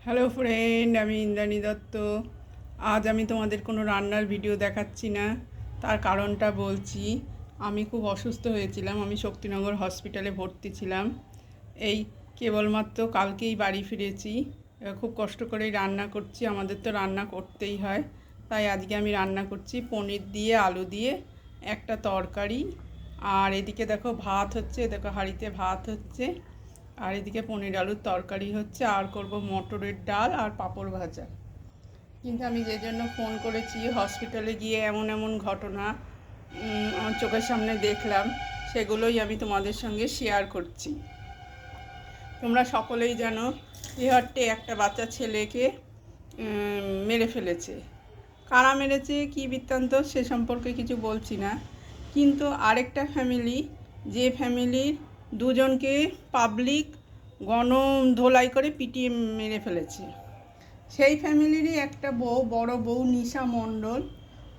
Hello friend, আমি ইন্দ্রাণী দত্ত। আজ আমি তোমাদের কোনো রান্নার ভিডিও দেখাচ্ছি না। তার কারণটা বলছি। আমি খুব অসুস্থ হয়েছিলাম। আমি শক্তিনগর হসপিটালে ভর্তি ছিলাম। এই কেবলমাত্র কালকেই বাড়ি ফিরেছি। খুব কষ্ট করেই রান্না করছি। আমাদের তো রান্না করতেই হয়, তাই আজকে আমি রান্না করছি পনির দিয়ে আলু দিয়ে একটা তরকারি। আর এদিকে দেখো ভাত হচ্ছে, দেখো হাঁড়িতে ভাত হচ্ছে। আর এদিকে পনির আলুর তরকারি হচ্ছে, আর করব মটরের ডাল আর পাঁপড় ভাজা। কিন্তু আমি যে জন্য ফোন করেছি, হসপিটালে গিয়ে এমন এমন ঘটনা আমার চোখের সামনে দেখলাম, সেগুলোই আমি তোমাদের সঙ্গে শেয়ার করছি। তোমরা সকলেই জানো বিহারটে একটা বাচ্চা ছেলেকে মেরে ফেলেছে। কারা মেরেছে, কী বৃত্তান্ত, সে সম্পর্কে কিছু বলছি না। কিন্তু আরেকটা ফ্যামিলি, যে ফ্যামিলির দুজনকে পাবলিক গণধোলাই করে পিটিয়ে মেরে ফেলেছে, সেই ফ্যামিলিরই একটা বউ, বড় বউ নিশা মণ্ডল,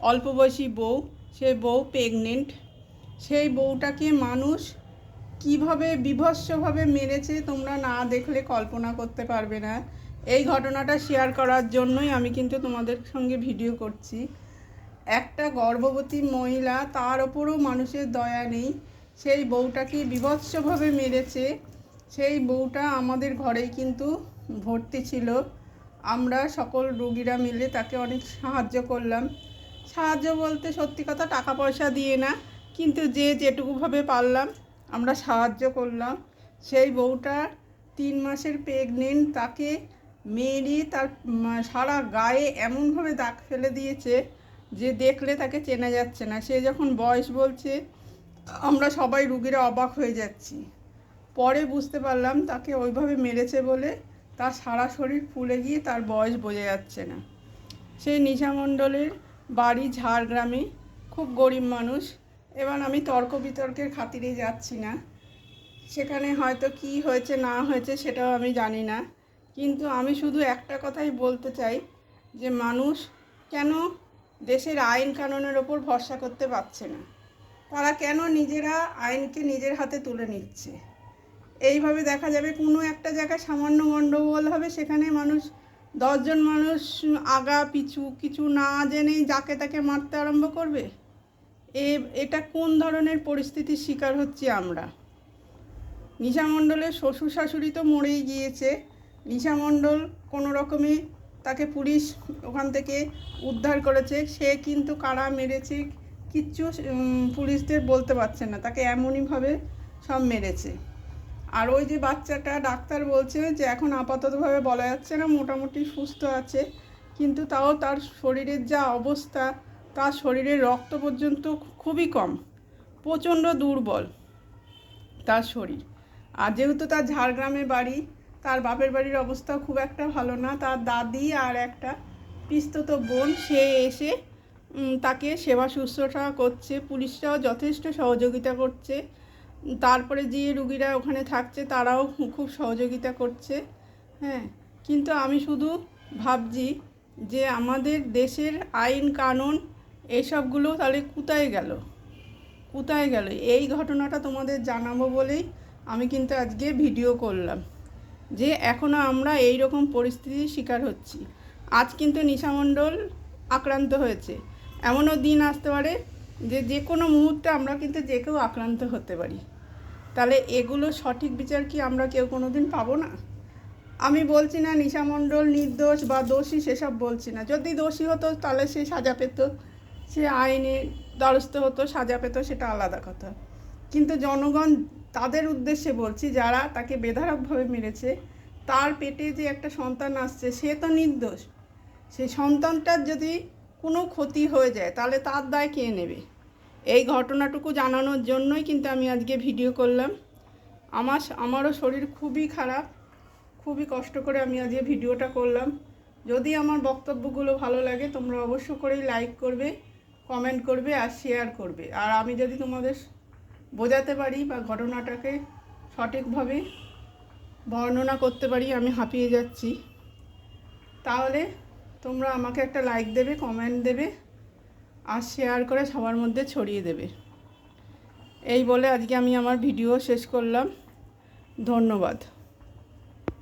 অল্প বয়সী বউ। সে বউ প্রেগনেন্ট। সেই বউটাকে মানুষ কিভাবে বীভৎসভাবে মেরেছে তোমরা না দেখলে কল্পনা করতে পারবে না। এই ঘটনাটা শেয়ার করার জন্যই আমি কিন্তু তোমাদের সঙ্গে ভিডিও করছি। একটা গর্ভবতী মহিলা, তার ওপরও মানুষের দয়া নেই। সেই বউটাকে বীভৎসভাবে মেরেছে। সেই বউটা আমাদের ঘরেই কিন্তু ভর্তি ছিল। আমরা সকল রোগীরা মিলে তাকে অনেক সাহায্য করলাম। সাহায্য বলতে সত্যি কথা টাকা পয়সা দিয়ে না, কিন্তু যে যেটুকুভাবে পারলাম আমরা সাহায্য করলাম। সেই বউটা 3 মাসের প্রেগনেন্ট, তাকে মেরে তার সারা গায়ে এমনভাবে দাগ ফেলে দিয়েছে যে দেখলে তাকে চেনা যাচ্ছে না। সে যখন বয়স বলছে, আমরা সবাই রুগীরা অবাক হয়ে যাচ্ছি। পরে বুঝতে পারলাম তাকে ওইভাবে মেরেছে বলে তার সারা শরীর ফুলে গিয়ে তার বয়স বোঝা যাচ্ছে না। সেই নিশা মণ্ডলের বাড়ি ঝাড়গ্রামে, খুব গরিব মানুষ। এবার আমি তর্ক বিতর্কের খাতিরে যাচ্ছি না, সেখানে হয়তো কি হয়েছে না হয়েছে সেটাও আমি জানি না। কিন্তু আমি শুধু একটা কথাই বলতে চাই, যে মানুষ কেন দেশের আইন কানুনের ওপর ভরসা করতে পারছে না? তারা কেন নিজেরা আইনকে নিজের হাতে তুলে নিচ্ছে? এইভাবে দেখা যাবে কোনো একটা জায়গায় সামান্য গণ্ডগোল হবে, সেখানে মানুষ 10 জন মানুষ আগা পিছু কিছু না জেনেই যাকে তাকে মারতে আরম্ভ করবে। এটা কোন ধরনের পরিস্থিতির শিকার হচ্ছি আমরা? নিশা মণ্ডলের শ্বশুর শাশুড়ি তো মরেই গিয়েছে। নিশা মণ্ডল কোনো রকমে তাকে পুলিশ ওখান থেকে উদ্ধার করেছে। সে কিন্তু কারা মেরেছে কিচ্ছু পুলিশদের বলতে পারছে না, তাকে এমনইভাবে সব মেরেছে। আর ওই যে বাচ্চাটা, ডাক্তার বলছে যে এখন আপাততভাবে বলা যাচ্ছে না, মোটামুটি সুস্থ আছে, কিন্তু তাও তার শরীরের যা অবস্থা, তার শরীরের রক্ত পর্যন্ত খুবই কম, প্রচণ্ড দুর্বল তার শরীর। আর যেহেতু তার ঝাড়গ্রামে বাড়ি, তার বাপের বাড়ির অবস্থাও খুব একটা ভালো না। তার দাদি আর একটা পিস্তত বোন, সে এসে তাকে সেবা শুশ্রূষা করছে। পুলিশরাও যথেষ্ট সহযোগিতা করছে। তারপরে যে রুগীরা ওখানে থাকছে তারাও খুব সহযোগিতা করছে। হ্যাঁ, কিন্তু আমি শুধু ভাবছি যে আমাদের দেশের আইন কানুন এইসবগুলো তাহলে কোথায় গেল, কোথায় গেল? এই ঘটনাটা তোমাদের জানাবো বলেই আমি কিন্তু আজকে ভিডিও করলাম, যে এখনও আমরা এই রকম পরিস্থিতির শিকার হচ্ছি। আজ কিন্তু নিশা মণ্ডল আক্রান্ত হয়েছে, এমনও দিন আসতে পারে যে যে কোনো মুহূর্তে আমরা কিন্তু যে কেউ আক্রান্ত হতে পারি। তাহলে এগুলো সঠিক বিচার কি আমরা কেউ কোনো দিন পাবো না? আমি বলছি না নিশা মণ্ডল নির্দোষ বা দোষী, সেসব বলছি না। যদি দোষী হতো তাহলে সে সাজা পেত, সে আইনে দ্বারস্থ হতো, সাজা পেত, সেটা আলাদা কথা। কিন্তু জনগণ, তাদের উদ্দেশ্যে বলছি যারা তাকে বেধড়কভাবে মেরেছে, তার পেটে যে একটা সন্তান আসছে, সে তো নির্দোষ। সেই সন্তানটার যদি কোনো ক্ষতি হয়ে যায় তাহলে তার দায় কে নেবে? এই ঘটনাটুকু জানানোর জন্যই কিন্তু আমি আজকে ভিডিও করলাম। আমারও শরীর খুবই খারাপ, খুবই কষ্ট করে আমি আজকে ভিডিওটা করলাম। যদি আমার বক্তব্যগুলো ভালো লাগে তোমরা অবশ্য করেই লাইক করবে, কমেন্ট করবে আর শেয়ার করবে। আর আমি যদি তোমাদের বোঝাতে পারি বা ঘটনাটাকে সঠিকভাবে বর্ণনা করতে পারি, আমি হাঁপিয়ে যাচ্ছি, তাহলে তোমরা আমাকে একটা লাইক দেবে, কমেন্ট দেবে আর শেয়ার করে সবার মধ্যে ছড়িয়ে দেবে। এই বলে আজকে আমি আমার ভিডিও শেষ করলাম। ধন্যবাদ।